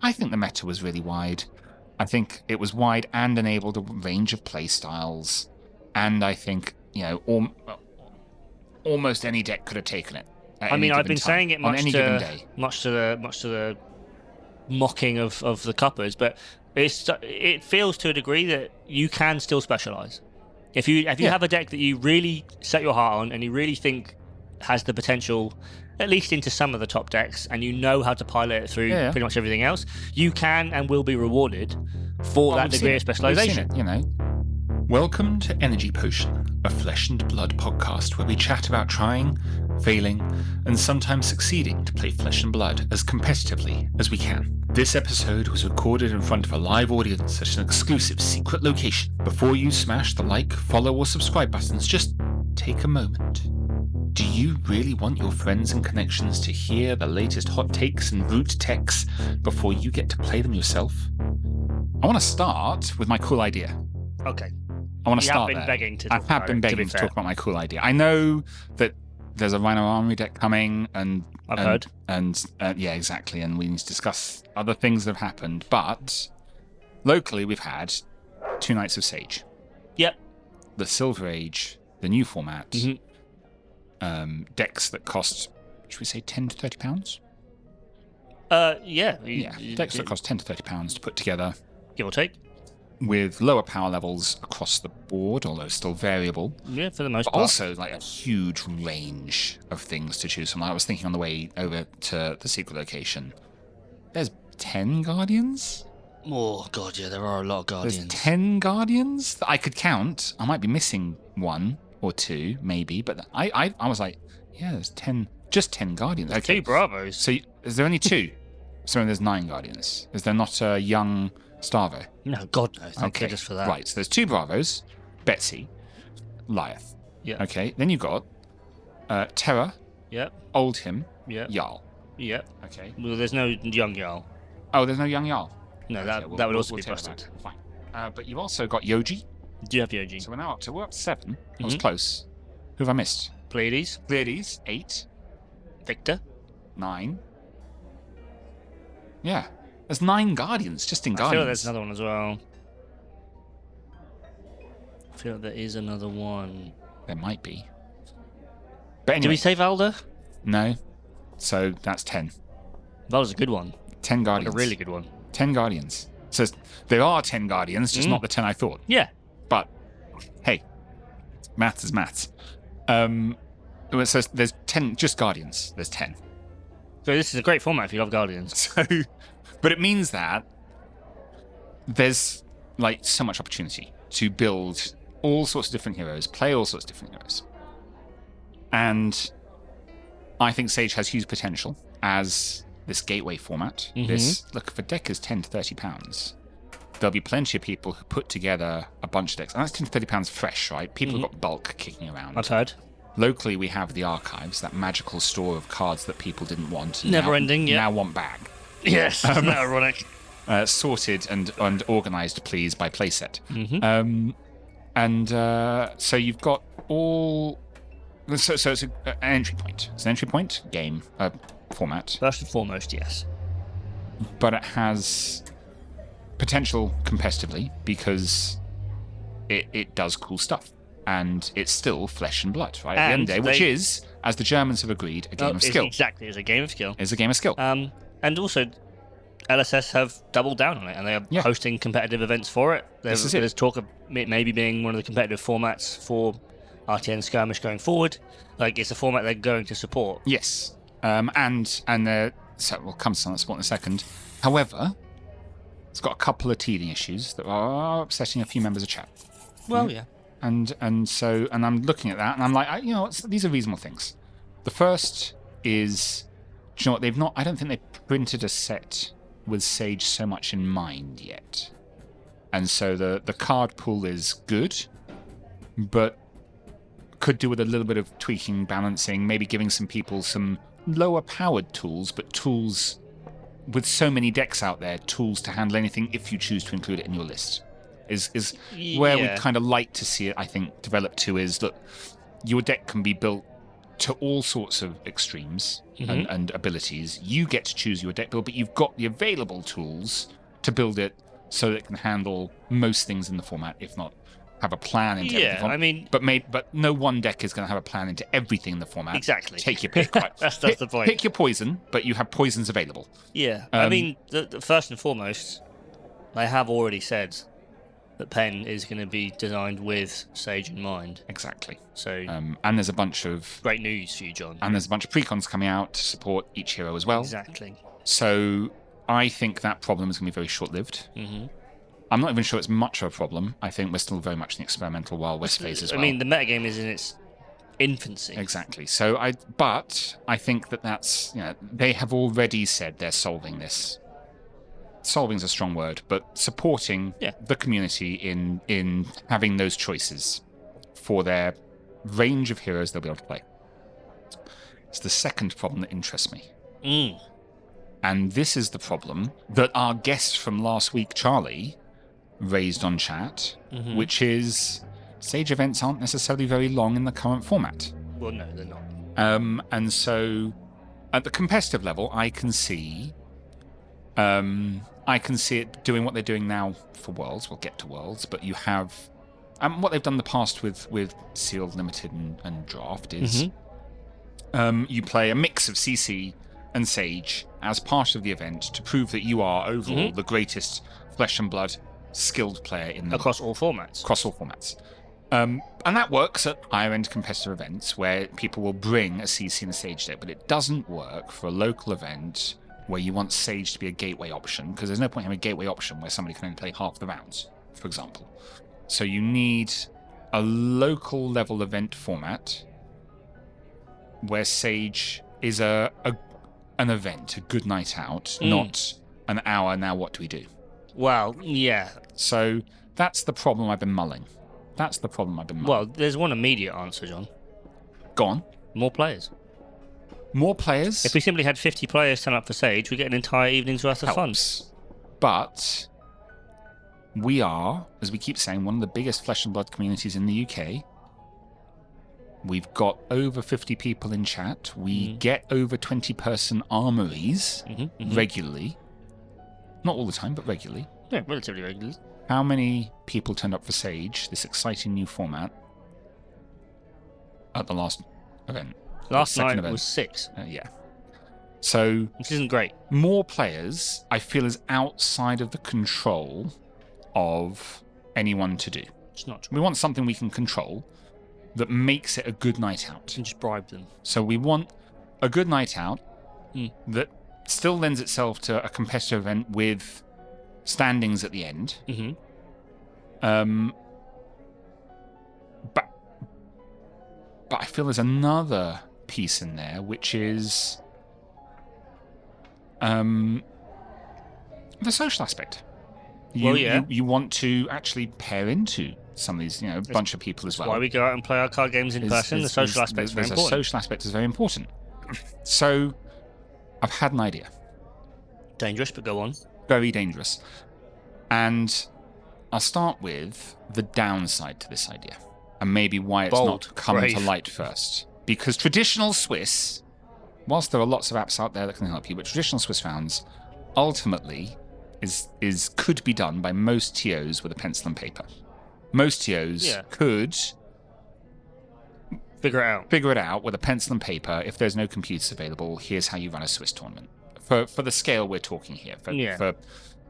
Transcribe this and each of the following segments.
I think the meta was really wide. I think it was wide and enabled a range of play styles, and I think almost any deck could have taken it. I mean, I've been saying it much to the mocking of the cuppers, but it feels to a degree that you can still specialize. If you have a deck that you really set your heart on and you really think has the potential, at least into some of the top decks, and you know how to pilot it through pretty much everything else, you can and will be rewarded for that degree of specialization. Welcome to Energy Potion, a Flesh and Blood podcast where we chat about trying, failing, and sometimes succeeding to play Flesh and Blood as competitively as we can. This episode was recorded in front of a live audience at an exclusive secret location. Before you smash the like, follow, or subscribe buttons, just take a moment. Do you really want your friends and connections to hear the latest hot takes and root techs before you get to play them yourself? I want to start with my cool idea. Okay. I want to start there. I have been begging to talk about my cool idea. I know that there's a Rhinar Armoury deck coming, and I've heard. And yeah, exactly. And we need to discuss other things that have happened. But locally, we've had 2 Knights of Sage. Yep. The Silver Age, the new format. Mm-hmm. Decks that cost, should we say, £10 to £30? Decks that cost £10 to £30 to put together, give or take, with lower power levels across the board, although still variable. Yeah, for the most but part. Also, like, a huge range of things to choose from. I was thinking on the way over to the secret location, there's 10 Guardians? Oh, God, yeah, there are a lot of Guardians. There's 10 Guardians that I could count. I might be missing 1 or 2, maybe, but I was like, yeah, there's 10, just 10 Guardians. There's 2 Bravos. So is there only 2? So there's 9 Guardians. Is there not a young Starvo? No, God, no. Thank goodness for that. Right, so there's 2 Bravos, Betsy, Lyeth. Yeah. Okay, then you've got Terra, Yep. Oldhim, Yep. Jarl. Yep. Okay. Well, there's no young Jarl. Oh, there's no young Jarl? No, that would also be busted. Fine. But you've also got Yoji. Do you have Yoji? So we're up to 7. I was close. Who have I missed? Pleiades. 8. Victor. 9. Yeah. There's 9 Guardians, just in Guardians. I feel like there's another one as well. I feel like there is another one. There might be. But anyway. Did we say Valda? No. So that's 10. Valda's a good one. 10 Guardians. Like a really good one. 10 Guardians. So there are 10 Guardians, just not the 10 I thought. Yeah. But, hey, maths is maths. So there's 10, just Guardians. There's 10. So this is a great format if you love Guardians. But it means that there's like so much opportunity to build all sorts of different heroes, play all sorts of different heroes. And I think Sage has huge potential as this gateway format. Look, if a deck is £10 to £30, there'll be plenty of people who put together a bunch of decks. And that's £10 to £30 fresh, right? People have got bulk kicking around. I've heard. Locally, we have the archives, that magical store of cards that people didn't want. Never ending, yeah. Now want back. Yes, isn't that ironic? Sorted and organised, please, by playset. So you've got all... So it's an entry point. It's an entry point game format. First and foremost, yes. But it has potential competitively because it does cool stuff. And it's still flesh and blood, right? At the end of the day, which is, as the Germans have agreed, a game of skill. Exactly, it's a game of skill. It's a game of skill. And also, LSS have doubled down on it, and they are hosting competitive events for it. There's talk of it maybe being one of the competitive formats for RTN Skirmish going forward. Like, it's a format they're going to support. Yes. So we'll come to that spot in a second. However, it's got a couple of teething issues that are upsetting a few members of chat. Well, yeah. And I'm looking at that, and I'm like, these are reasonable things. The first is, do you know what, they've not, I don't think they've printed a set with Sage so much in mind yet. And so the card pool is good, but could do with a little bit of tweaking, balancing, maybe giving some people some lower powered tools, but tools with so many decks out there, tools to handle anything if you choose to include it in your list. Is where we kind of like to see it, I think, develop to is, look, your deck can be built to all sorts of extremes and abilities. You get to choose your deck build, but you've got the available tools to build it so that it can handle most things in the format, if not have a plan into everything. I mean, but no one deck is going to have a plan into everything in the format. Exactly. Take your pick. Right? that's the point. Pick your poison, but you have poisons available. Yeah. I mean, the first and foremost, they have already said that Pen is going to be designed with Sage in mind. Exactly. So, and there's a bunch of great news for you, John. And there's a bunch of precons coming out to support each hero as well. Exactly. So I think that problem is going to be very short-lived. I'm not even sure it's much of a problem. I think we're still very much in the experimental Wild West phase as well. I mean, the metagame is in its infancy. Exactly. So but I think that's, they have already said they're solving this. Solving is a strong word, but supporting the community in having those choices for their range of heroes they'll be able to play. It's the second problem that interests me. And this is the problem that our guest from last week, Charlie, raised on chat, which is Sage events aren't necessarily very long in the current format. Well, no, they're not. And so at the competitive level, I can see it doing what they're doing now for Worlds. We'll get to Worlds, but you have what they've done in the past with Sealed, Limited, and Draft is you play a mix of CC and Sage as part of the event to prove that you are overall the greatest flesh and blood skilled player across all formats. And that works at higher end competitive events where people will bring a CC and a Sage deck, but it doesn't work for a local event where you want Sage to be a gateway option, because there's no point having a gateway option where somebody can only play half the rounds, for example. So you need a local level event format where Sage is an event, a good night out, not an hour, now what do we do? Well, yeah. So that's the problem I've been mulling. Well, there's one immediate answer, John. Go on. More players. More players? If we simply had 50 players turn up for Sage, we get an entire evening's worth of fun. But we are, as we keep saying, one of the biggest flesh and blood communities in the UK. We've got over 50 people in chat. We get over 20-person armories regularly. Not all the time, but regularly. Yeah, relatively regularly. How many people turned up for Sage, this exciting new format, at the last event? Last night was 6. Yeah. So, which isn't great. More players, I feel, is outside of the control of anyone to do. It's not true. We want something we can control that makes it a good night out. And just bribe them. So we want a good night out that still lends itself to a competitive event with standings at the end. But I feel there's another piece in there, which is the social aspect. You want to actually pair into some of these, bunch of people as well. Why we go out and play our card games in person. The social aspect is very important. The social aspect is very important. So I've had an idea. Dangerous, but go on. Very dangerous. And I'll start with the downside to this idea, and maybe why it's not come to light first. Because traditional Swiss, whilst there are lots of apps out there that can help you, but traditional Swiss rounds ultimately could be done by most TOs with a pencil and paper. Most TOs could figure it out with a pencil and paper. If there's no computers available, here's how you run a Swiss tournament. For the scale we're talking here, for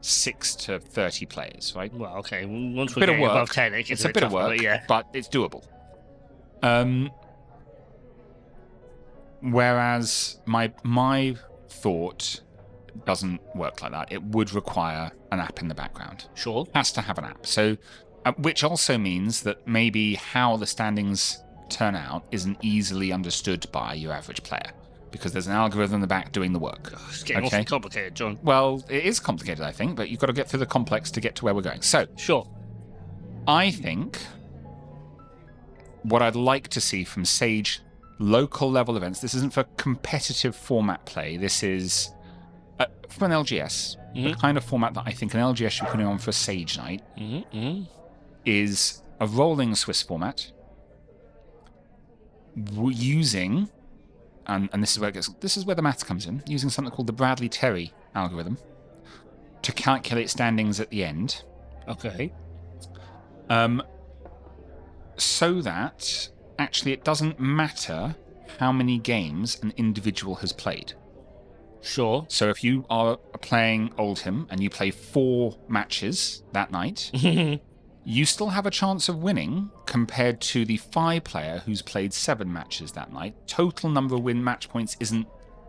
6 to 30 players, right? Well, okay. Once we're getting above 10, it's a bit of work, but it's doable. Whereas my thought doesn't work like that. It would require an app in the background. Sure. It has to have an app. So, which also means that maybe how the standings turn out isn't easily understood by your average player, because there's an algorithm in the back doing the work. It's getting awfully complicated, John. Well, it is complicated, I think, but you've got to get through the complex to get to where we're going. So, sure. I think what I'd like to see from Sage local level events, this isn't for competitive format play, this is from an LGS, the kind of format that I think an LGS should be putting on for a Sage night is a rolling Swiss format using and this is where the maths comes in, using something called the Bradley-Terry algorithm to calculate standings at the end. Okay. So that actually it doesn't matter how many games an individual has played. Sure. So if you are playing Oldham and you play 4 matches that night, you still have a chance of winning compared to the 5 player who's played 7 matches that night. Total number of win match points isn't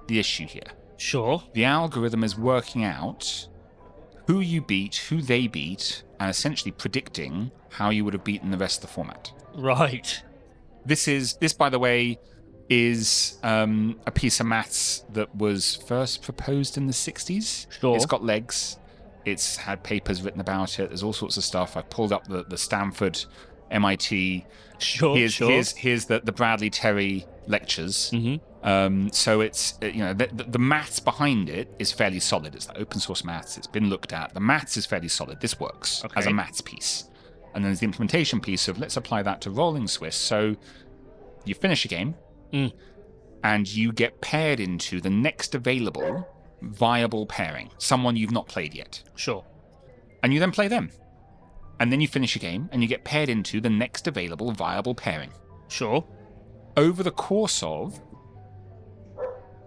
the issue here. Sure. The algorithm is working out who you beat, who they beat, and essentially predicting how you would have beaten the rest of the format. Right. This, by the way, is a piece of maths that was first proposed in the 60s. Sure. It's got legs. It's had papers written about it. There's all sorts of stuff. I pulled up the Stanford, MIT. Sure. Here's the Bradley-Terry lectures. So it's the maths behind it is fairly solid. It's like open source maths. It's been looked at. The maths is fairly solid. This works as a maths piece. And then there's the implementation piece of let's apply that to Rolling Swiss. So you finish a game, and you get paired into the next available viable pairing, someone you've not played yet. Sure. And you then play them. And then you finish a game, and you get paired into the next available viable pairing. Sure. Over the course of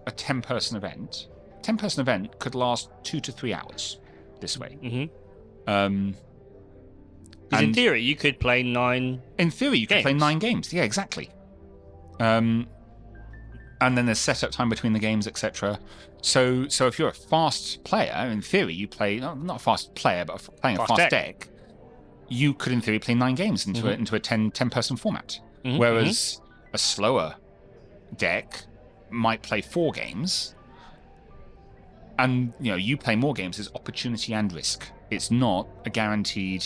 a 10-person event, 10-person event could last 2 to 3 hours this way. Because in theory, you could play 9 In theory, you could play 9 games. Yeah, exactly. And then there's setup time between the games, etc. So if you're a fast player, in theory, you play not a fast player, but playing a fast deck. You could, in theory, play 9 games into a 10-person format. Whereas a slower deck might play 4 games, and you play more games. There's opportunity and risk. It's not a guaranteed.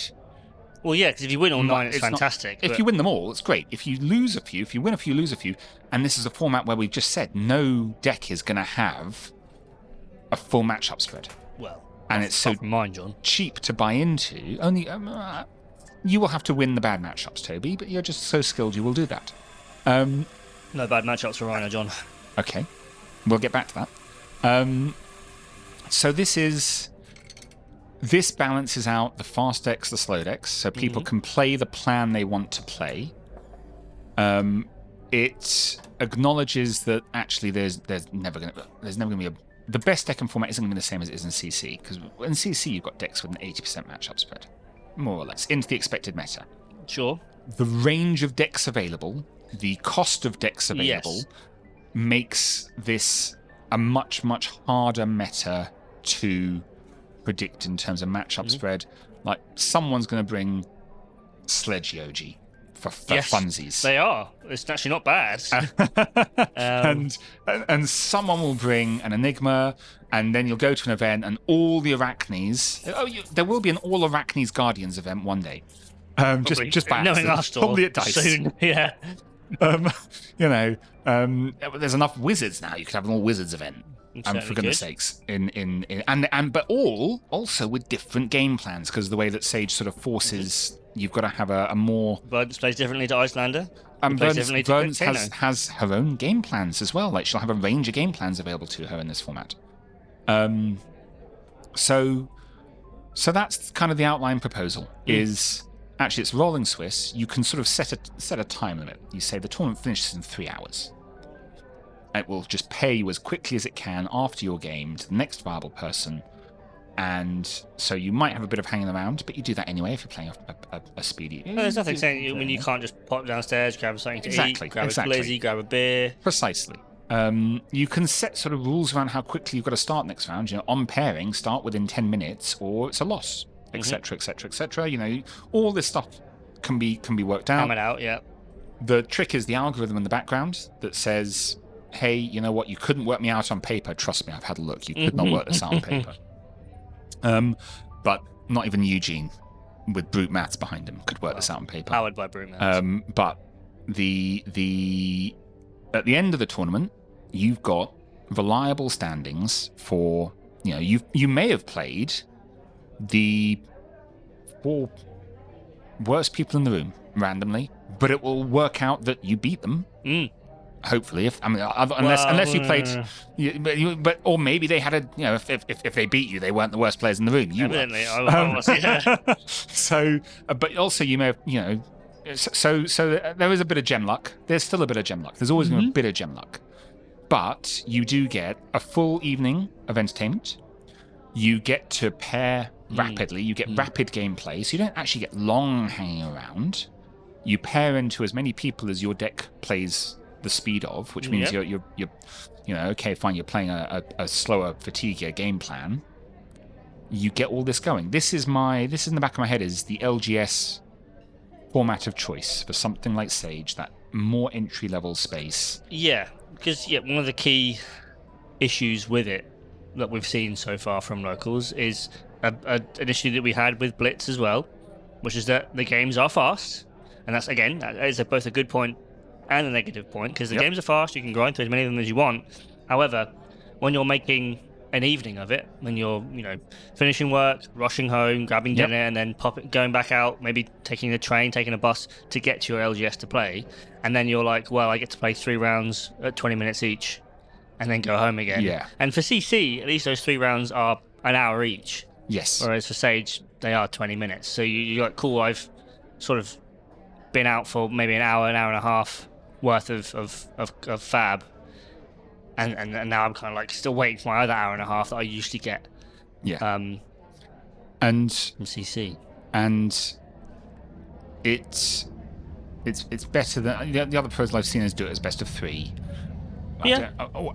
Well, yeah, because if you win all 9, it's fantastic. If you win them all, it's great. If you lose a few, if you win a few, lose a few, and this is a format where we've just said no deck is going to have a full matchup spread. Well, and it's so cheap to buy into. Only you will have to win the bad matchups, Toby, but you're just so skilled you will do that. No bad matchups for Rhinar, John. Okay, we'll get back to that. So this balances out the fast decks, the slow decks, so people can play the plan they want to play. It acknowledges that actually there's never going to be the best deck and format isn't going to be the same as it is in CC, because in CC you've got decks with an 80% matchup spread, more or less, into the expected meta. Sure. The range of decks available, the cost of decks available, makes this a much, much harder meta to predict in terms of matchup spread. Like, someone's going to bring Sledge Yogi for funsies. They are. It's actually not bad. And someone will bring an Enigma, and then you'll go to an event, and all the Arachnes. There will be an all Arachnes Guardians event one day. Just by accident. Probably at DICE. Soon. Yeah. There's enough wizards now. You could have an all wizards event. For goodness sakes, but all also with different game plans, because the way that Sage sort of forces, you've got to have a more. Burns plays differently to Icelander. And Burns has her own game plans as well. Like, she'll have a range of game plans available to her in this format. So that's kind of the outline proposal. Is actually it's Rolling Swiss. You can sort of set a time limit. You say the tournament finishes in 3 hours. It will just pay you as quickly as it can after your game to the next viable person. And so you might have a bit of hanging around, but you do that anyway if you're playing a speedy. There's nothing saying you can't just pop downstairs, grab something to eat, grab a glizzy, grab a beer. Precisely. You can set sort of rules around how quickly you've got to start next round. On pairing, start within 10 minutes, or it's a loss, etc., etc., etc. All this stuff can be worked out. Hammered out, yeah. The trick is the algorithm in the background that says, hey, you know what? You couldn't work me out on paper. Trust me, I've had a look. You could not work this out on paper. But not even Eugene, with brute maths behind him, could work this out on paper. Powered by brute maths. But at the end of the tournament, you've got reliable standings for you may have played the 4 worst people in the room randomly, but it will work out that you beat them. Hopefully, unless you played, or maybe they had a, if they beat you, they weren't the worst players in the room. You Evidently, were. I was, yeah. So, but also you may have, so there is a bit of gem luck. There's still a bit of gem luck. There's always been a bit of gem luck, but you do get a full evening of entertainment. You get to pair rapidly. You get rapid gameplay, so you don't actually get long hanging around. You pair into as many people as your deck plays the speed of, which means you're okay, fine. You're playing a slower, fatiguier game plan. You get all this going. This is in the back of my head is the LGS format of choice for something like Sage, that more entry level space. Yeah, because one of the key issues with it that we've seen so far from locals is an issue that we had with Blitz as well, which is that the games are fast, and that is both a good point and a negative point, because the games are fast. You can grind through as many of them as you want. However, when you're making an evening of it, when you're finishing work, rushing home, grabbing dinner, and then going back out, maybe taking a train, taking a bus to get to your LGS to play, and then you're like, well, I get to play 3 rounds at 20 minutes each and then go home again. Yeah. And for CC, at least those 3 rounds are an hour each. Yes. Whereas for Sage, they are 20 minutes. So you're like, cool, I've sort of been out for maybe an hour and a half worth of fab. And now I'm kind of like still waiting for my other hour and a half that I usually get. Yeah. And from CC. And it's better than the other pros I've seen us do it as best of 3. Yeah.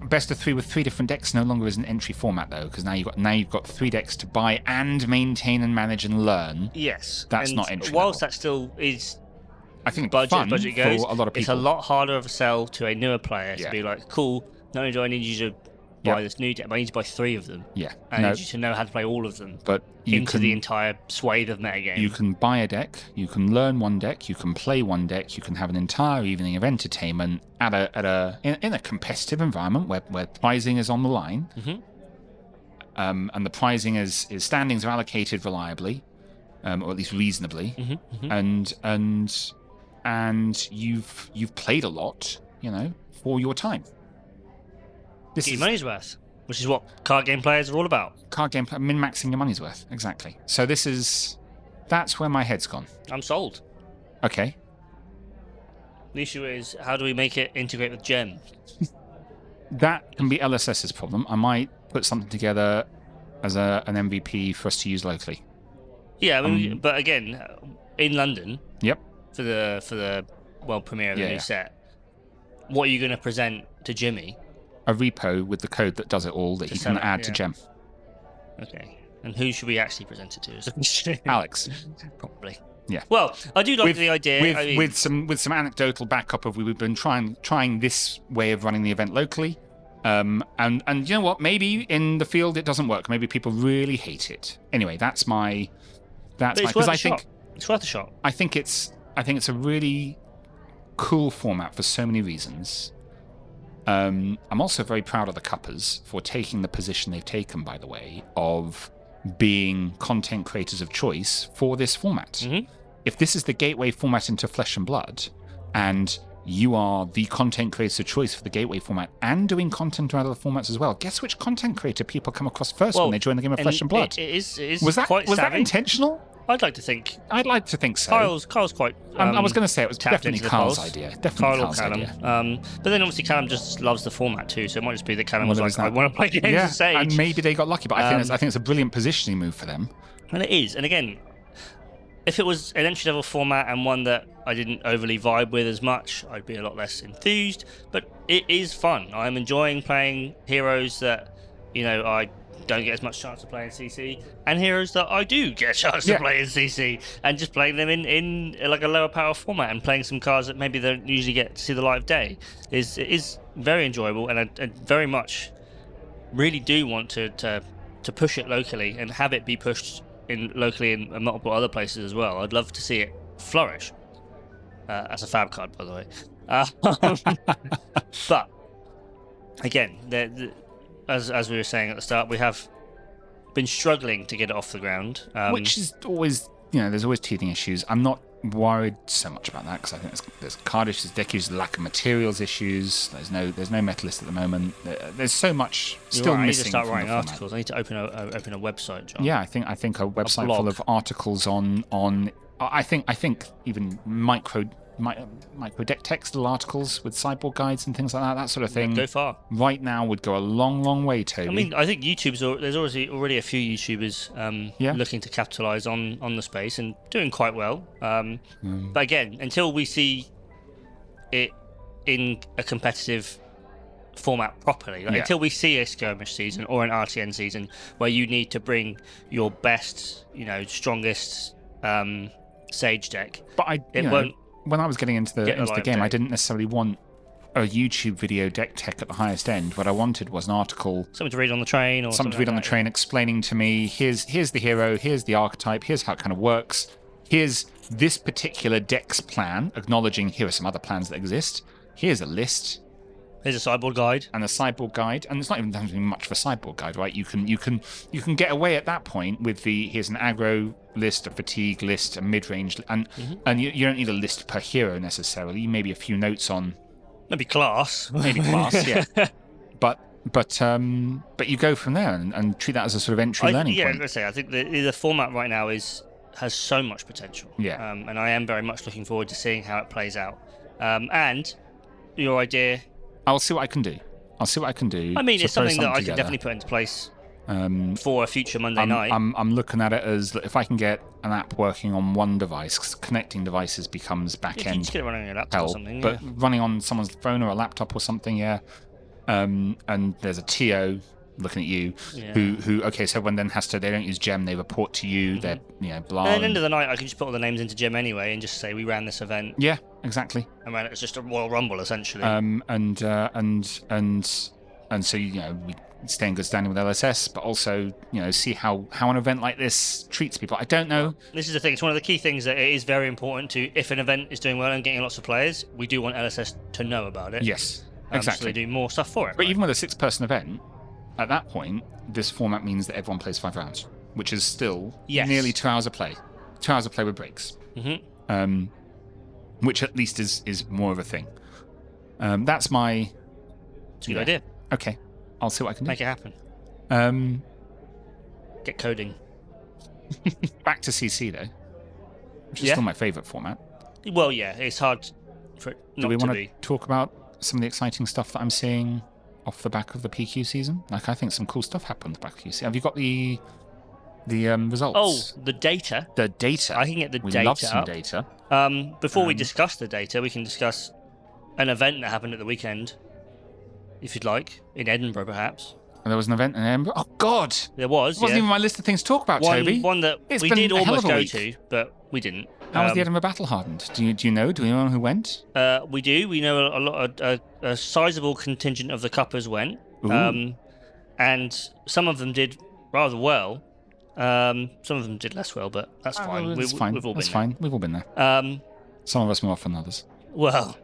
Best of 3 with 3 different decks no longer is an entry format though, because now you've got 3 decks to buy and maintain and manage and learn. Yes. That's not entry. Whilst that still is, I think budget goes, for a lot of people. It's a lot harder of a sell to a newer player to be like, cool, not only do I need you to buy this new deck, but I need to buy 3 of them. Yeah. And I need you to know how to play all of them. But the entire swathe of metagame. You can buy a deck, you can learn one deck, you can play one deck, you can have an entire evening of entertainment in a competitive environment where prizing is on the line. And the prizing is standings are allocated reliably, or at least reasonably. And you've played a lot, for your time. Get your money's worth, which is what card game players are all about. Card game, min-maxing your money's worth, exactly. So that's where my head's gone. I'm sold. Okay. The issue is, how do we make it integrate with Gem? That can be LSS's problem. I might put something together as an MVP for us to use locally. Yeah, I mean, but again, in London. Yep. For the world premiere of the new set, what are you going to present to Jimmy? A repo with the code that does it all that he can add to Gem. Okay. And who should we actually present it to? Alex. Probably. Yeah. Well, I do like the idea. With some anecdotal backup of we've been trying this way of running the event locally. And you know what? Maybe in the field it doesn't work. Maybe people really hate it. Anyway, that's my because I think it's worth a shot. I think it's a really cool format for so many reasons. I'm also very proud of the Cuppers for taking the position they've taken, by the way, of being content creators of choice for this format. If this is the gateway format into Flesh and Blood, and you are the content creator of choice for the gateway format and doing content around other formats as well, guess which content creator people come across first when they join the game of Flesh and Blood? It is was quite that intentional? I'd like to think. I'd like to think so. Kyle's quite. I was going to say it was definitely Kyle's idea. Definitely Kyle's idea. But then obviously Callum just loves the format too, so it might just be that Callum was like, I want to play games of Sage. And maybe they got lucky, but I think it's a brilliant positioning move for them. And it is. And again, if it was an entry level format and one that I didn't overly vibe with as much, I'd be a lot less enthused. But it is fun. I'm enjoying playing heroes that I don't get as much chance to play in CC, and heroes that I do get a chance to play in CC, and just playing them in like a lower power format and playing some cards that maybe they don't usually get to see the light of day is very enjoyable, and I very much really do want to push it locally and have it be pushed locally in multiple other places as well. I'd love to see it flourish. As a fab card, by the way. But again, as we were saying at the start, we have been struggling to get it off the ground. Which is always, there's always teething issues. I'm not worried so much about that because I think there's card issues, deck issues, lack of materials issues. There's no Metalist at the moment. There's so much still missing. I need to start from writing the format. articles. I need to open a website, John. Yeah, I think a website full of articles on. I think even micro deck text little articles with sideboard guides and things like that sort of thing. Go far. Right now would go a long way, Toby. I mean, I think there's already a few YouTubers looking to capitalise on the space and doing quite well. But again, until we see it in a competitive format properly, until we see a skirmish season or an RTN season where you need to bring your best, strongest Sage deck, but when I was getting into the game, I didn't necessarily want a YouTube video deck tech at the highest end. What I wanted was an article, something to read on the train, or something to read on the train, explaining to me, here's the hero, here's the archetype, here's how it kind of works, here's this particular deck's plan, acknowledging here are some other plans that exist, here's a list. There's a sideboard guide. And a sideboard guide. And it's not even having much of a sideboard guide, right? You can get away at that point with here's an aggro list, a fatigue list, a mid-range, and you don't need a list per hero necessarily. Maybe a few notes on maybe class, yeah. But you go from there and treat that as a sort of entry learning point. Yeah, I think the format right now has so much potential. Yeah. And I am very much looking forward to seeing how it plays out. And your idea. I'll see what I can do. I mean, it's something that I can definitely put into place for a future Monday night. I'm looking at it as if I can get an app working on one device, 'cause connecting devices becomes back end. You just get it running on your laptop or something. But running on someone's phone or a laptop or something, yeah. And there's a TO looking at you who okay, so everyone then they don't use gem, they report to you, they're blah. And at the end of the night I can just put all the names into gem anyway and just say we ran this event. Yeah, exactly. And ran it's just a Royal Rumble essentially. And so we stay in good standing with LSS, but also see how an event like this treats people. I don't know. This is the thing, it's one of the key things that it is very important to, if an event is doing well and getting lots of players, we do want LSS to know about it. Yes, exactly. So they do more stuff for it. But even with a 6-person event, at that point, this format means that everyone plays 5 rounds, which is still nearly 2 hours of play. 2 hours of play with breaks. Which at least is more of a thing. That's my... It's a good idea. Okay. I'll see what I can do. Make it happen. Get coding. Back to CC, though. Which is still my favourite format. Well, yeah, it's hard for it not to be. Do we want to talk about some of the exciting stuff that I'm seeing off the back of the PQ season? Like, I think some cool stuff happened back of PQ season. Have you got the results? Oh, the data. The data. I can get the data. We love some data. Before we discuss the data, we can discuss an event that happened at the weekend, if you'd like, in Edinburgh, perhaps. There was an event in Edinburgh? Oh, God! There was, It wasn't even my list of things to talk about, Toby. One that we did almost go to, but we didn't. How was the Edinburgh Battle hardened? Do you know? Do you know who went? We do. We know a sizable contingent of the cuppers went, and some of them did rather well. Some of them did less well, but that's fine. We've all been there. Fine. We've all been there. Some of us more often than others. Well,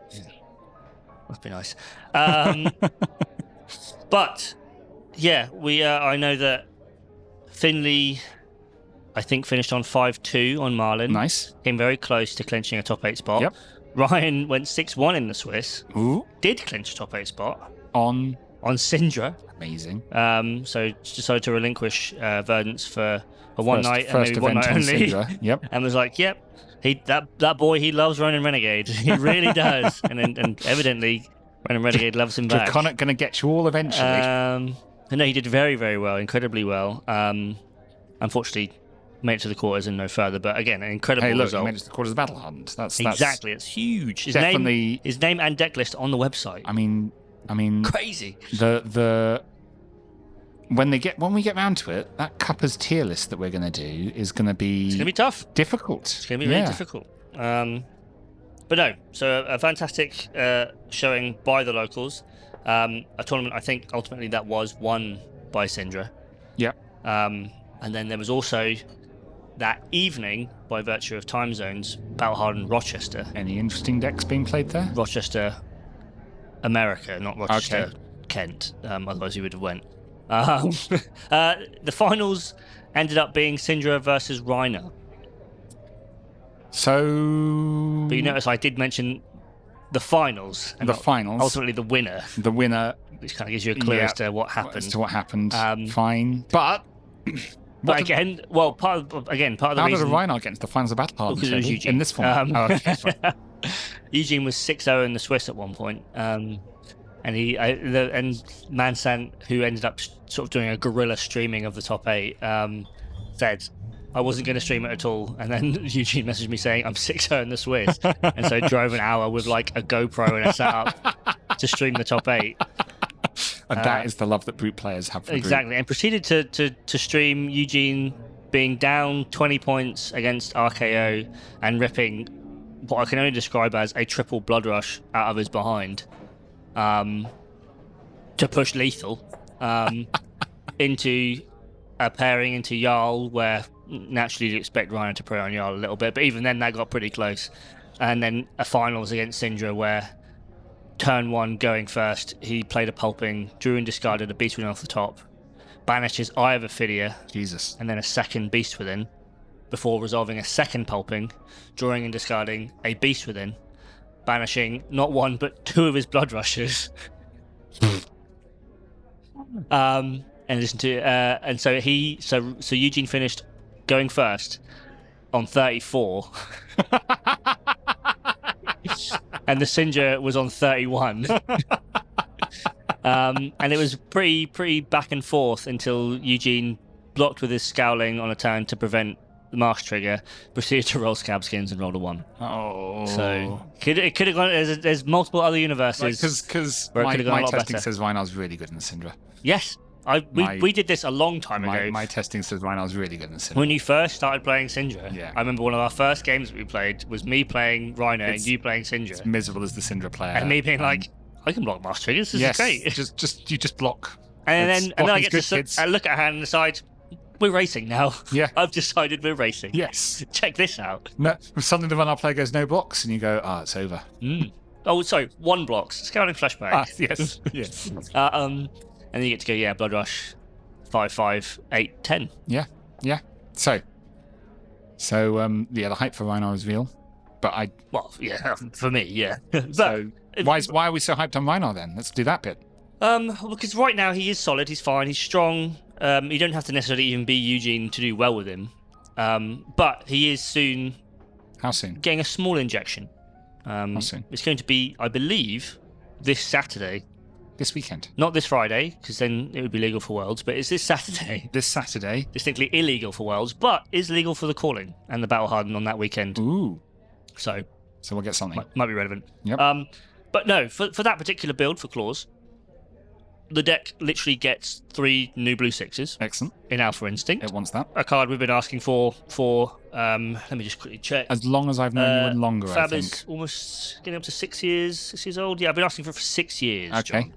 must be nice. But yeah, I know that Finley, I think, finished on 5-2 on Marlin. Nice. Came very close to clinching a top 8 spot. Yep. Ryan went 6-1 in the Swiss. Ooh. Did clinch a top 8 spot. On Syndra. Amazing. So decided to relinquish Verdance for one night and maybe one night only. Syndra. Yep. And was like, yep, that boy, he loves Ronin Renegade. He really does. and evidently Ronin Renegade loves him back. Draconic going to get you all eventually. No, he did very, very well, incredibly well. Unfortunately, made it to the quarters and no further. But again, an incredible result. He made it to the quarters of Battle Hunt. That's exactly. It's huge. His definitely name and deck list on the website. I mean, crazy. When we get round to it, that Cuppers tier list that we're going to do is going to be... It's going to be tough. Difficult. It's going to be really difficult. But no, so a fantastic showing by the locals. A tournament, I think, ultimately that was won by Syndra. Yeah. And then there was also that evening, by virtue of time zones, Battle-hardened Rochester. Any interesting decks being played there? Rochester, America, not Rochester, Kent. Otherwise he would have went. The finals ended up being Syndra versus Rhinar. So... But you notice I did mention the finals. And the finals. Ultimately the winner. The winner. Which kind of gives you a clue as to what happened. Fine. But... But again, well, part of the reason... How did Rhinar get into the finals of Battle Hardened? Because it was Eugene. In this format. Eugene was 6-0 in the Swiss at one point. And Mansant, who ended up sort of doing a guerrilla streaming of the top 8, said, I wasn't going to stream it at all. And then Eugene messaged me saying, I'm 6-0 in the Swiss. And so drove an hour with like a GoPro and a setup to stream the top 8. And that is the love that Brute players have for exactly. Brute. And proceeded to stream Eugene being down 20 points against RKO and ripping what I can only describe as a triple blood rush out of his behind to push lethal into a pairing into Jarl, where naturally you'd expect Rhinar to prey on Jarl a little bit, but even then that got pretty close. And then a finals against Syndra where turn 1 going first, he played a pulping, drew and discarded a Beast Within off the top, banished his Eye of Ophidia, Jesus, and then a second Beast Within, before resolving a second pulping, drawing and discarding a Beast Within, banishing not 1 but 2 of his blood rushes. And listen to and so Eugene finished going first on 34. And the Syndra was on 31. And it was pretty back and forth until Eugene blocked with his Scowling on a turn to prevent the Marsh trigger, proceeded to roll Scab Skins and rolled a 1. Oh. So it could have gone... There's multiple other universes. Because my testing better. says Rhinar's really good in the Syndra. Yes. We did this a long time ago. My testing says Rhinar's really good in the Syndra. When you first started playing Syndra, yeah. I remember one of our first games that we played was me playing Rhinar and you playing Syndra. It's miserable as the Syndra player. And me being like, I can block Marsh triggers, this is great. You just block. And then I get to look at a hand and decide, we're racing now. Yeah. I've decided we're racing. Yes. Check this out. No, suddenly the Rhinar player goes no blocks and you go, it's over. Oh, sorry, 1 blocks. Scouting flashback. Yes. Yes. And then you get to go, Blood Rush, 5, 5, 8, 10. Yeah. So the hype for Rhinar is real, but for me, yeah. So why are we so hyped on Rhinar then? Let's do that bit. Because right now he is solid, he's fine, he's strong. You don't have to necessarily even be Eugene to do well with him. But he is soon... How soon? Getting a small injection. How soon? It's going to be, I believe, this Saturday. This weekend? Not this Friday, because then it would be legal for Worlds, but it's this Saturday. This Saturday? Distinctly illegal for Worlds, but is legal for the Calling and the Battle Hardened on that weekend. Ooh. So we'll get something. Might be relevant. Yep. But no, for that particular build for Claws, the deck literally gets 3 new blue 6s. Excellent. In Alpha Instinct. It wants that. A card we've been asking for let me just quickly check. As long as I've known you, longer, Fab I think. is almost getting up to 6 years old. Yeah, I've been asking for it for 6 years. Okay.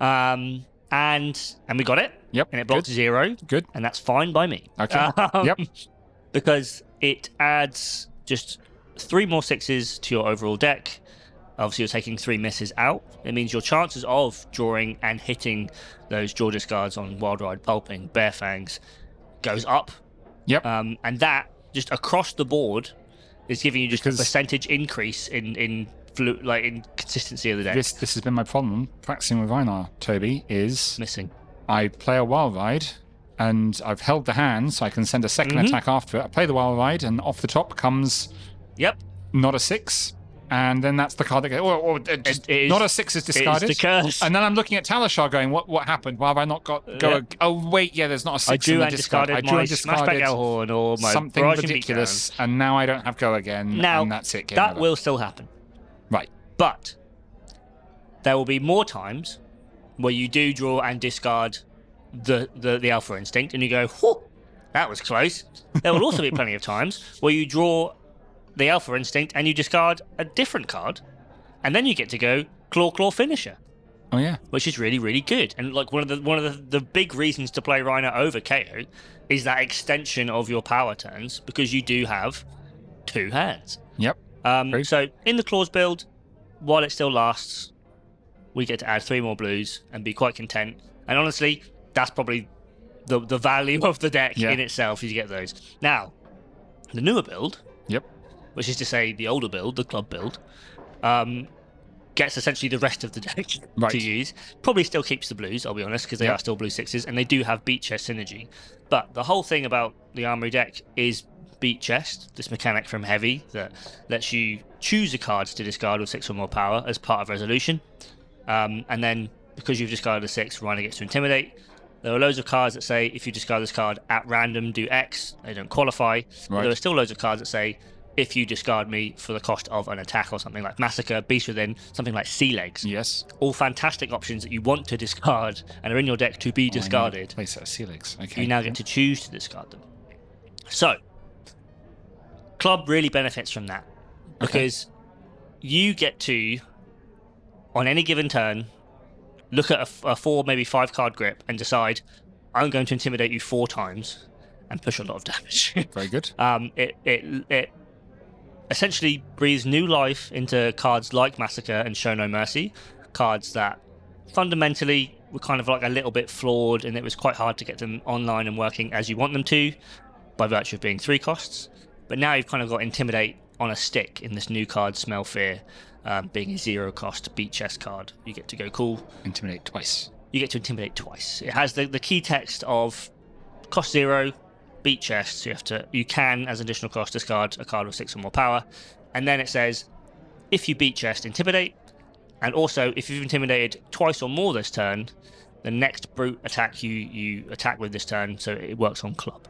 John. And we got it. Yep. And it blocked 0. Good. And that's fine by me. Okay. Yep. Because it adds just 3 more 6s to your overall deck. Obviously, you're taking 3 misses out. It means your chances of drawing and hitting those draw discards on Wild Ride, Pulping, Bare Fangs goes up. Yep. And that, just across the board, is giving you just a percentage increase in consistency of the deck. This has been my problem practicing with Rhinar, Toby, is... Missing. I play a Wild Ride, and I've held the hand, so I can send a second attack after it. I play the Wild Ride, and off the top comes... Yep. Not a 6. And then that's the card that goes... not a 6 is discarded. It's the curse. And then I'm looking at Talishar going, what happened? Why have I not got... Oh, wait, yeah, there's not a 6 I drew in the and discard. discarded my Smashback Elhorn or my something Barrage ridiculous, and now I don't have go again, now, and that's it. That will still happen. Right. But there will be more times where you do draw and discard the Alpha Instinct, and you go, whew, that was close. There will also be plenty of times where you draw the Alpha Instinct and you discard a different card, and then you get to go Claw Finisher. Oh yeah, which is really, really good. And like one of the big reasons to play Rhinar over KO is that extension of your power turns, because you do have 2 hands. Yep. So in the Claws build, while it still lasts, we get to add 3 more blues and be quite content. And honestly, that's probably the value of the deck in itself, is you get those. Now, the newer build, which is to say the older build, the club build, gets essentially the rest of the deck to use. Probably still keeps the blues, I'll be honest, because they are still blue 6s, and they do have beat chest synergy. But the whole thing about the Armoury deck is beat chest, this mechanic from Heavy that lets you choose a card to discard with 6 or more power as part of resolution. And then, because you've discarded a 6, Rhinar gets to Intimidate. There are loads of cards that say, if you discard this card at random, do X. They don't qualify. But there are still loads of cards that say, if you discard me for the cost of an attack or something like Massacre, Beast Within, something like Sea Legs. Yes. All fantastic options that you want to discard and are in your deck to be discarded. Place that Sea Legs. Okay. You now get to choose to discard them. So, Club really benefits from that. Because you get to, on any given turn, look at a 4, maybe 5 card grip and decide, I'm going to intimidate you 4 times and push a lot of damage. Very good. It essentially breathes new life into cards like Massacre and Show No Mercy, cards that fundamentally were kind of like a little bit flawed, and it was quite hard to get them online and working as you want them to by virtue of being 3 costs. But now you've kind of got Intimidate on a stick in this new card, Smell Fear, being a 0 cost beat chest card. You get to go cool. Intimidate twice. You get to Intimidate twice. It has the key text of cost 0, beat chest, so you can, as additional cost, discard a card with 6 or more power. And then it says, if you beat chest, Intimidate. And also, if you've intimidated twice or more this turn, the next brute attack you attack with this turn, so it works on club,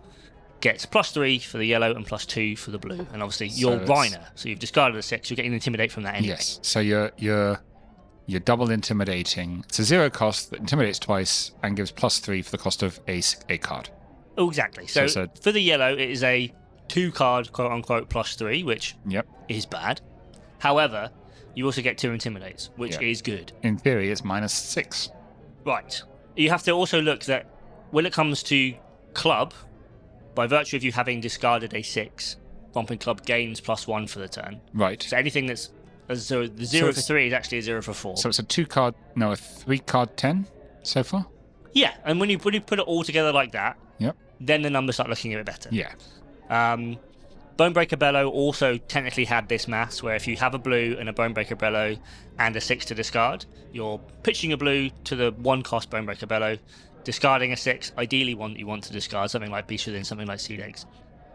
gets +3 for the yellow and +2 for the blue. And obviously, you're Rhinar, so you've discarded a 6, you're getting Intimidate from that anyway. Yes, so you're double intimidating. It's a 0 cost that intimidates twice and gives +3 for the cost of a card. Oh, exactly. So for the yellow, it is a 2 card, quote unquote, +3, which is bad. However, you also get 2 intimidates, which is good. In theory, it's -6. Right. You have to also look that when it comes to club, by virtue of you having discarded a 6, Romping Club gains +1 for the turn. Right. So anything that's... So the 0 for 3 is actually a 0 for 4. So it's a 3-card 10 so far? Yeah, and when you put it all together like that, Yep. then the numbers start looking a bit better. Yeah. Bonebreaker Bellow also technically had this maths where if you have a blue and a Bonebreaker Bellow and a 6 to discard, you're pitching a blue to the 1-cost Bonebreaker Bellow, discarding a 6, ideally one that you want to discard, something like Beast Within, something like Sea Legs.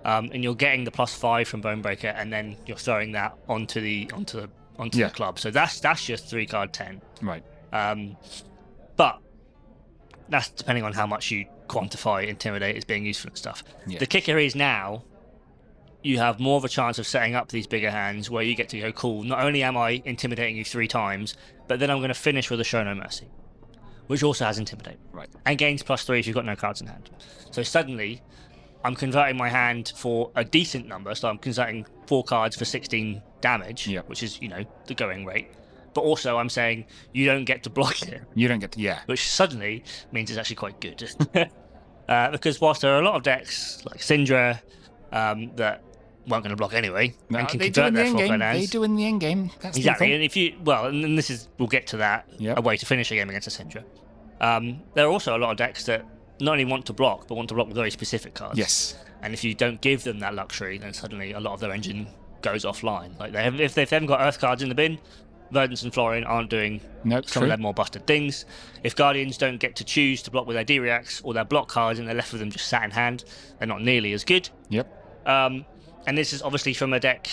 And you're getting the +5 from Bonebreaker, and then you're throwing that onto the club. So that's just 3-card 10. Right. But that's depending on how much you quantify Intimidate as being useful and stuff. Yeah. The kicker is now you have more of a chance of setting up these bigger hands where you get to go, cool, not only am I intimidating you 3 times, but then I'm going to finish with a Show No Mercy, which also has Intimidate. Right. And gains +3 if you've got no cards in hand. So suddenly, I'm converting my hand for a decent number, so I'm converting 4 cards for 16 damage, which is, the going rate. But also I'm saying you don't get to block it. You don't get to, Which suddenly means it's actually quite good. Because whilst there are a lot of decks, like Syndra, that weren't going to block anyway, and can convert their 4-card hands. They do in the end game. That's exactly, and we'll get to that, a way to finish a game against a Syndra. There are also a lot of decks that not only want to block, but want to block with very specific cards. Yes. And if you don't give them that luxury, then suddenly a lot of their engine goes offline. Like if they haven't got Earth cards in the bin, Verdance and Florian aren't doing some of their more busted things. If Guardians don't get to choose to block with their D-Reacts or their block cards and they're left with them just sat in hand, they're not nearly as good. Yep. And this is obviously from a deck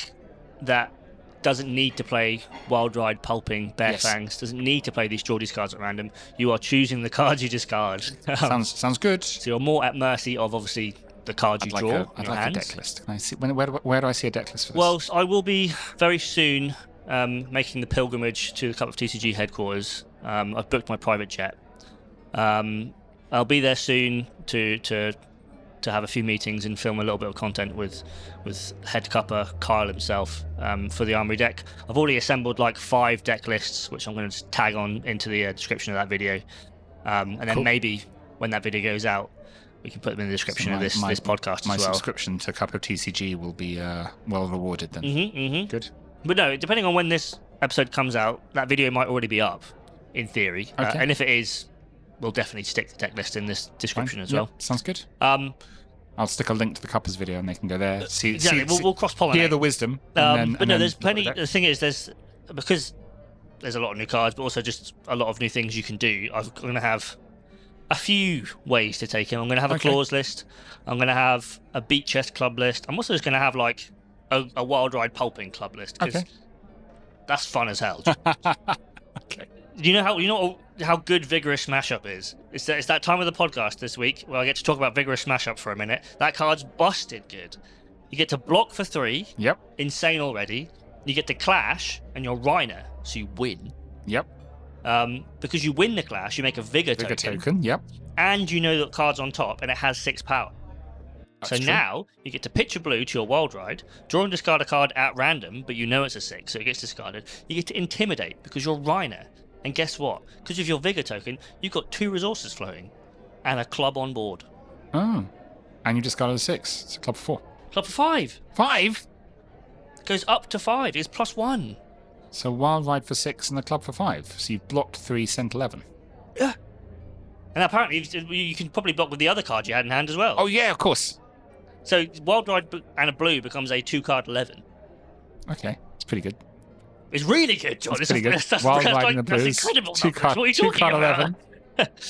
that doesn't need to play Wild Ride, Pulping, Bare Fangs, doesn't need to play these draw these cards at random. You are choosing the cards you discard. Sounds good. So you're more at mercy of obviously the cards you draw. I'd like a deck list. Can I see where do I see a deck list for this? Well, I will be very soon making the pilgrimage to the Cup of TCG headquarters. I've booked my private jet. I'll be there soon to have a few meetings and film a little bit of content with head cupper Kyle himself for the Armoury deck. I've already assembled like 5 deck lists, which I'm going to tag on into the description of that video. And then maybe when that video goes out, we can put them in the description of this podcast as well. My subscription to Cup of TCG will be well rewarded then. Good. But no, depending on when this episode comes out, that video might already be up, in theory. And if it is, we'll definitely stick the deck list in this description as well. Sounds good. I'll stick a link to the Cuppers video and they can go there. Exactly. We'll cross-pollinate. Hear the wisdom. But no, there's plenty. The thing is, because there's a lot of new cards, but also just a lot of new things you can do. I'm going to have a few ways to take him. I'm going to have a clause list. I'm going to have a beat chest club list. I'm also just going to have like a wild ride pulping club list because that's fun as hell. Okay. You know how good Vigorous Smash-Up is? It's that time of the podcast this week where I get to talk about Vigorous Smash-Up for a minute. That card's busted good. You get to block for 3. Yep. Insane already. You get to clash, and you're Rhinar, so you win. Yep. Because you win the clash, you make a Vigor token. Yep. And you know that card's on top, and it has 6 power. That's so true. now, you get to pitch a blue to your Wild Ride, draw and discard a card at random, but you know it's a 6, so it gets discarded. You get to Intimidate, because you're Rhinar. And guess what? Because of your Vigor token, you've got 2 resources floating, and a club on board. Oh. And you discarded a 6. It's a club for 4. Club for 5. 5? Goes up to 5. It's +1. So Wild Ride for 6 and the club for 5. So you've blocked 3, sent 11. Yeah. And apparently you can probably block with the other card you had in hand as well. Oh, yeah, of course. So Wild Ride and a blue becomes a 2-card 11. Okay, it's pretty good. It's really good, John. It's pretty good. That's Wild Ride like, and the blues. That's incredible. 2-card, What are you talking about? 11.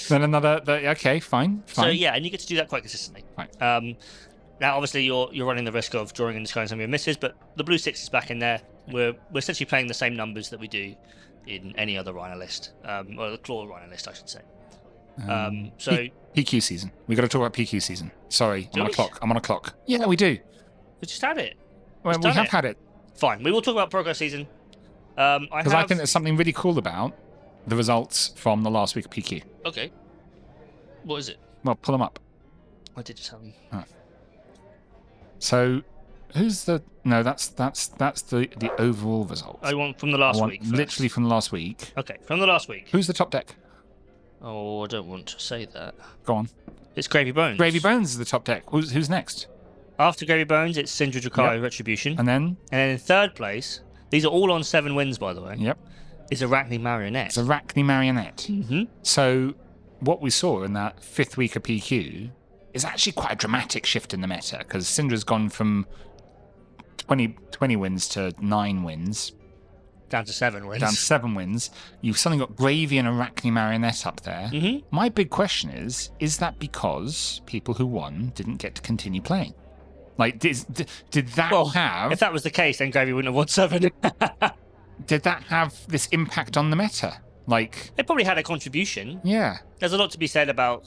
Then another... Okay, fine. So yeah, and you get to do that quite consistently. Fine. Now, obviously, you're running the risk of drawing and discarding some of your misses, but the blue 6 is back in there. We're essentially playing the same numbers that we do in any other Rhinar list, or the Claw Rhinar list, I should say. So PQ season. We got to talk about PQ season. Sorry, I'm on a clock. Yeah, we do. We just had it. Well, we have had it. Fine. We will talk about progress season. Because I think there's something really cool about the results from the last week of PQ. Okay. What is it? Well, pull them up. I did just have them. Oh. So, who's the... No, that's the overall result. I want from the last week first. Literally from the last week. Okay, from the last week. Who's the top deck? Oh, I don't want to say that. Go on. It's Gravy Bones. Gravy Bones is the top deck. Who's next? After Gravy Bones, it's Sindra Drakai Retribution. And then in third place, these are all on 7 wins, by the way. Yep. Is Arachne Marionette. It's Arachne Marionette. Mm-hmm. So, what we saw in that 5th week of PQ is actually quite a dramatic shift in the meta, because Syndra's gone from 20 wins to 9 wins. Down to 7 wins. Down to 7 wins. You've suddenly got Gravy and Arachne Marionette up there. Mm-hmm. My big question is that because people who won didn't get to continue playing? Like, did that have... If that was the case, then Gravy wouldn't have won 7. Did that have this impact on the meta? Like... It probably had a contribution. Yeah. There's a lot to be said about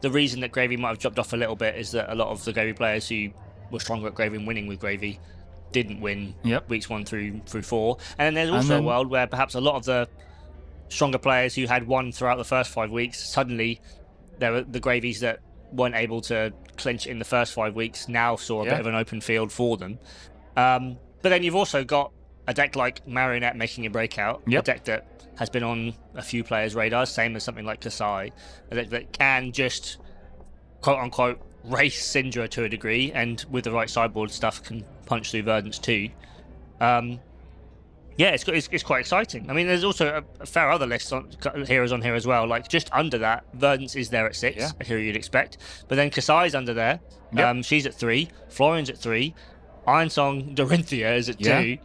the reason that Gravy might have dropped off a little bit is that a lot of the Gravy players who were stronger at Gravy and winning with Gravy didn't win weeks 1 through 4. And then there's also a world where perhaps a lot of the stronger players who had won throughout the first 5 weeks, suddenly there were the Gravies that weren't able to clinch in the first 5 weeks now saw a bit of an open field for them. But then you've also got a deck like Marionette making a breakout, a deck that has been on a few players' radars, same as something like Kasai, a deck that can just quote-unquote race Syndra to a degree, and with the right sideboard stuff can punch through Verdance too. Yeah, it's quite exciting. I mean, there's also a fair other list on heroes on here as well. Like just under that, Verdance is there at 6, a hero you'd expect. But then Kasai's under there. She's at 3. Florian's at 3. Ironsong Dorinthia is at 2.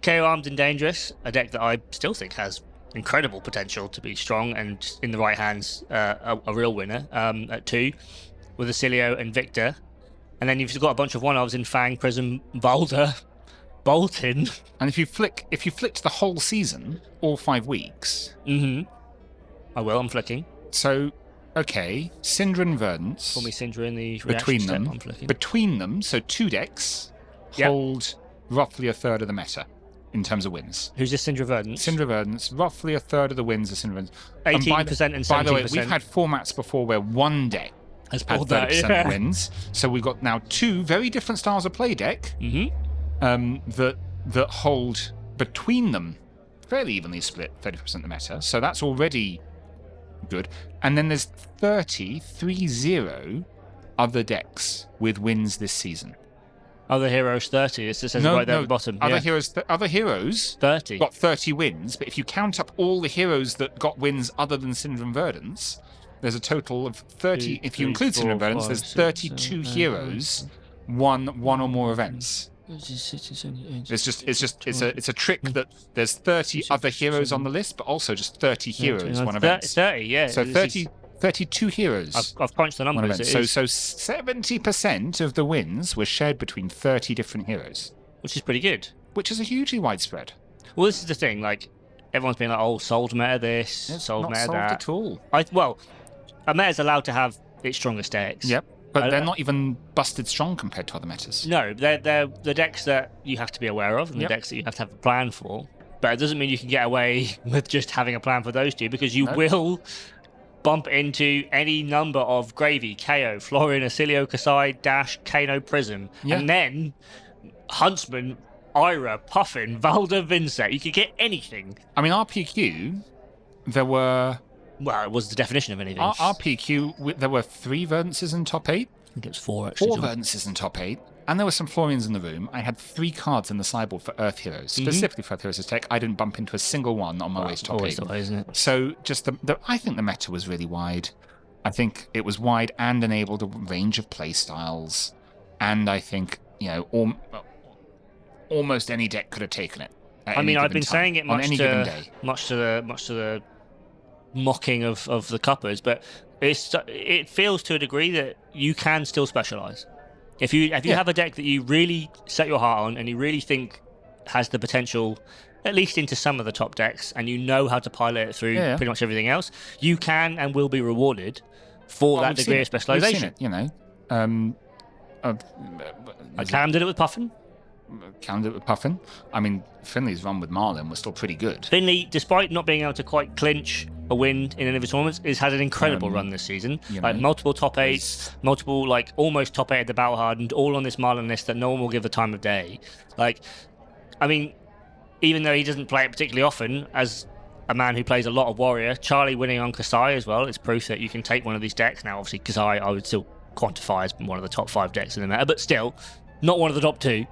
KO Armed and Dangerous, a deck that I still think has incredible potential to be strong and in the right hands, a real winner at 2, with Acilio and Victor. And then you've got a bunch of one-ofs in Fang, Prism, Boulder, Bolton. And if you flick the whole season, all 5 weeks... Mm-hmm. I will, I'm flicking. So, okay, Syndra and Verdance... Call me Syndra in the between them, I'm flicking. Between them, so 2 decks hold roughly a third of the meta in terms of wins. Who's this Syndra Verdance? Syndra Verdance, roughly a third of the wins are Syndra Verdance. 18% and 17%. By the way, we've had formats before where one deck has had 30% wins. So we've got now 2 very different styles of play deck that hold between them fairly evenly split 30% of the meta. So that's already good. And then there's 30 other decks with wins this season. Other heroes 30. It says right there at the bottom. Other heroes 30 got 30 wins, but if you count up all the heroes that got wins other than Syndra and Verdance, There's a total of 30. 2, If you 3, include 4, single events, 5, there's 6, 32 7, 8, heroes won one or more events. It's a trick that there's 30 other heroes on the list, but also just 30 heroes won events. 30, yeah. So 32 heroes. I've crunched the numbers. So 70% of the wins were shared between 30 different heroes, which is pretty good. Which is a hugely widespread. Well, this is the thing. Like, everyone's been like, "Oh, sold meta this, it's sold not meta solved that." at all. Well, a meta is allowed to have its strongest decks. Yep. But they're not even busted strong compared to other metas. No, they're the decks that you have to be aware of, and the decks that you have to have a plan for. But it doesn't mean you can get away with just having a plan for those two, because you will bump into any number of Gravy, KO, Florian, Acilio, Kasai, Dash, Kano, Prism, and then Huntsman, Ira, Puffin, Valda, Vincent. You could get anything. I mean, RPQ, there were... Well, it was the definition of anything. RPQ, there were 3 Verdances in top 8. I think it was 4, actually. 4 Verdances in top 8. And there were some Florians in the room. I had 3 cards in the sideboard for Earth Heroes, specifically for Earth Heroes' tech. I didn't bump into a single one on my way to top 8. Always the way, isn't it? So just I think the meta was really wide. I think it was wide and enabled a range of play styles. And I think, almost any deck could have taken it. I mean, I've been saying it much given day. Much to the mocking of the cuppers, but it feels to a degree that you can still specialize. If you have a deck that you really set your heart on and you really think has the potential, at least into some of the top decks, and you know how to pilot it through pretty much everything else, you can and will be rewarded for that degree of specialization. We've seen it, Cam did it with Puffin. I mean, Finley's run with Marlin was still pretty good. Finley, despite not being able to quite clinch a win in any of his tournaments, has had an incredible run this season. Like multiple top 8s, multiple almost top 8 at the Battle Hardened, all on this Marlin list that no one will give the time of day. Like, I mean, even though he doesn't play it particularly often, as a man who plays a lot of Warrior, Charlie winning on Kasai as well, it's proof that you can take one of these decks. Now, obviously, Kasai I would still quantify as one of the top 5 decks in the meta, but still, not one of the top 2.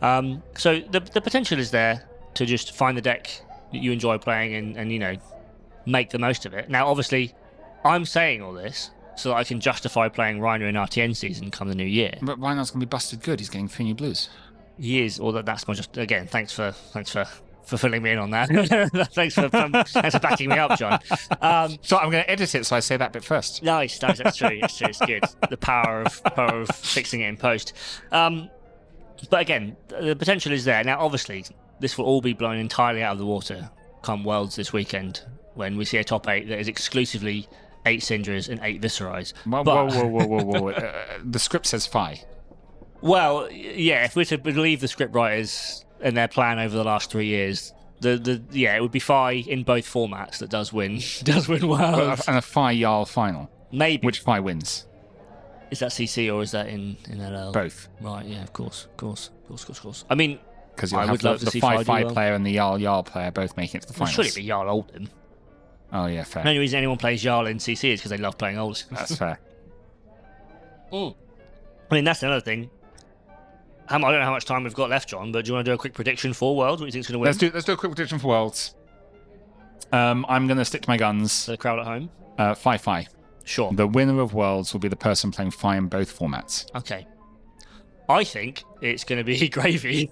So the potential is there to just find the deck that you enjoy playing and make the most of it. Now, obviously, I'm saying all this so that I can justify playing Rhinar in RTN season come the new year. But Rhinar's going to be busted good. He's getting 3 new blues. He is. Or that's my just again. Thanks for filling me in on that. thanks for backing me up, John. So I'm going to edit it so I say that bit first. Nice. That's true. It's true. It's good. The power of fixing it in post. But again, the potential is there. Now, obviously, this will all be blown entirely out of the water come Worlds this weekend when we see a top 8 that is exclusively 8 Syndras and 8 Viserais. Whoa. The script says Fi. Well, yeah, if we're to believe the script writers and their plan over the last 3 years, it would be Fi in both formats that does win Worlds. And a Fi Jarl final. Maybe. Which Fi wins? Is that CC or is that in LL? Both. Right, yeah, of course. I mean, because I would love the 5-5 player and the Jarl player both making it to the finals. Surely it'd be Jarl Oldham. Oh, yeah, fair. The only reason anyone plays Jarl in CC is because they love playing Oldham. That's fair. I mean, that's another thing. I don't know how much time we've got left, John, but do you want to do a quick prediction for Worlds? What do you think's going to win? Let's do a quick prediction for Worlds. I'm going to stick to my guns. For the crowd at home? Fi. Sure. The winner of Worlds will be the person playing Fi in both formats. Okay. I think it's going to be Gravy.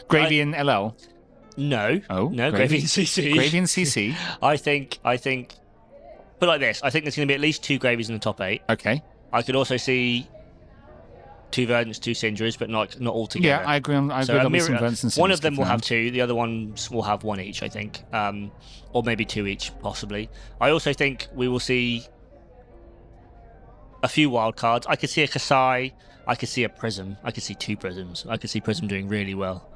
Gravy in LL? No. Oh, no, Gravy in CC. Gravy in CC? I think. Put it like this. I think there's going to be at least 2 Gravies in the top 8. Okay. I could also see 2 Verdants, 2 Syndras, but not all together. Yeah, I agree. There'll be some Verdants and Syndras. One of them will have 2. The other ones will have 1 each, I think. Or maybe 2 each, possibly. I also think we will see a few wild cards. I could see a Kasai. I could see a Prism. I could see 2 Prisms. I could see Prism doing really well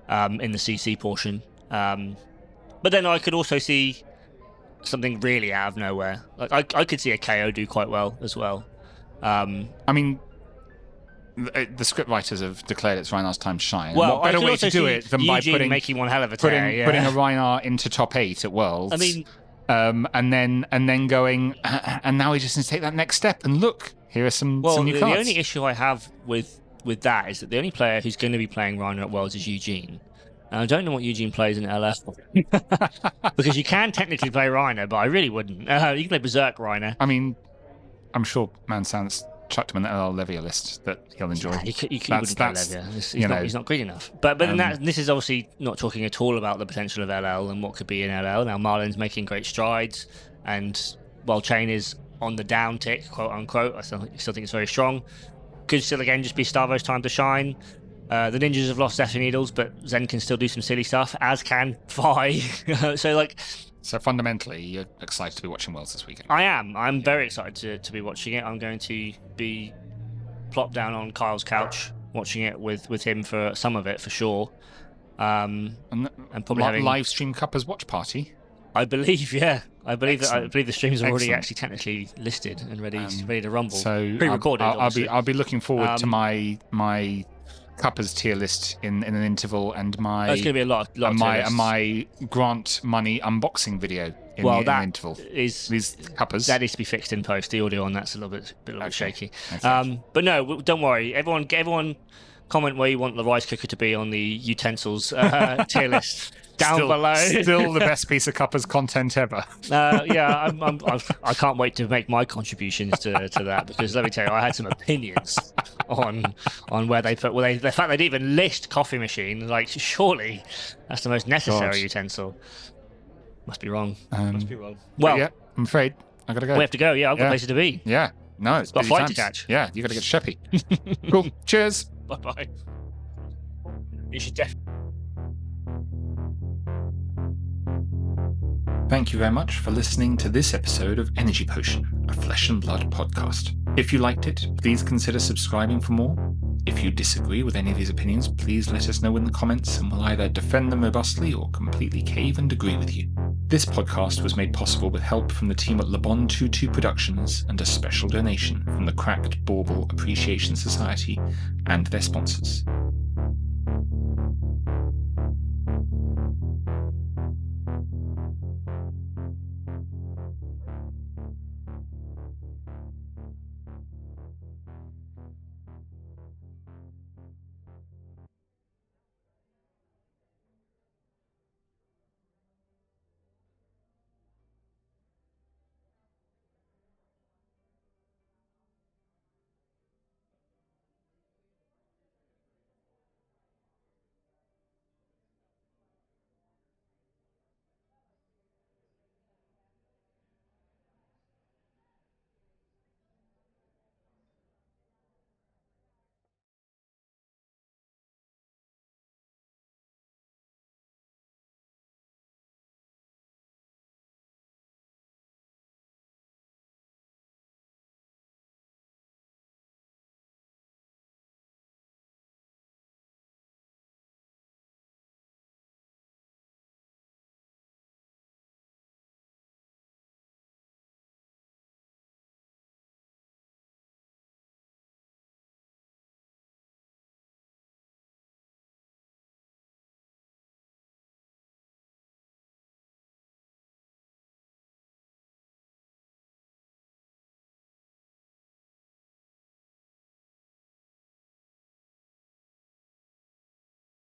in the CC portion. But then I could also see something really out of nowhere. Like I could see a KO do quite well as well. I mean, the script writers have declared it's Rhinar's time to shine. Well, what better way to do it than Eugene by making one hell of a tear, putting a Rhinar into top 8 at Worlds. I mean, and then going, and now he just needs to take that next step. And look, here are some new cards. The only issue I have with that is that the only player who's going to be playing Rhinar at Worlds is Eugene. I don't know what Eugene plays in LF because you can technically play Rhinar, but I really wouldn't. You can play Berserk Rhinar. I mean, I'm sure Mansant's chucked him in the LL Levia list that he'll enjoy. Yeah, you wouldn't play Levia. He's not greedy enough. But this is obviously not talking at all about the potential of LL and what could be in LL. Now Marlin's making great strides, and while Chain is on the down tick, quote unquote, I still think it's very strong. Could still again just be Starvo's time to shine. The ninjas have lost Zephyr Needles, but Zen can still do some silly stuff, as can Vi. So fundamentally, you're excited to be watching Worlds this weekend. I am. I'm very excited to be watching it. I'm going to be plopped down on Kyle's couch watching it with him for some of it for sure. And probably having live stream Cuppers watch party. I believe, yeah. I believe Excellent. the streams are already actually technically listed and ready to rumble. So pre-recorded. I'll be looking forward to my Cuppers tier list in an interval, and my there's going to be a lot of my grant money unboxing video in an interval. These Cuppers that needs to be fixed in post. The audio on that's a little bit shaky. Okay. But no, don't worry. Everyone comment where you want the rice cooker to be on the utensils tier list. Down below. Still the best piece of Cuppers content ever. Yeah, I can't wait to make my contributions to that, because let me tell you, I had some opinions on where they put. Well, the fact they'd even list coffee machine, like, surely that's the most necessary utensil. Must be wrong. Must be wrong. Well, yeah, I'm afraid I gotta go. We have to go. Yeah, I've got places to be. Yeah, no, it's got a busy flight times. to catch. Yeah, you gotta get Sheppy. Cool. Cheers. Bye. You should definitely. Thank you very much for listening to this episode of Energy Potion, a Flesh and Blood podcast. If you liked it, please consider subscribing for more. If you disagree with any of these opinions, please let us know in the comments, and we'll either defend them robustly or completely cave and agree with you. This podcast was made possible with help from the team at Le Bon 22 Productions and a special donation from the Cracked Bauble Appreciation Society and their sponsors.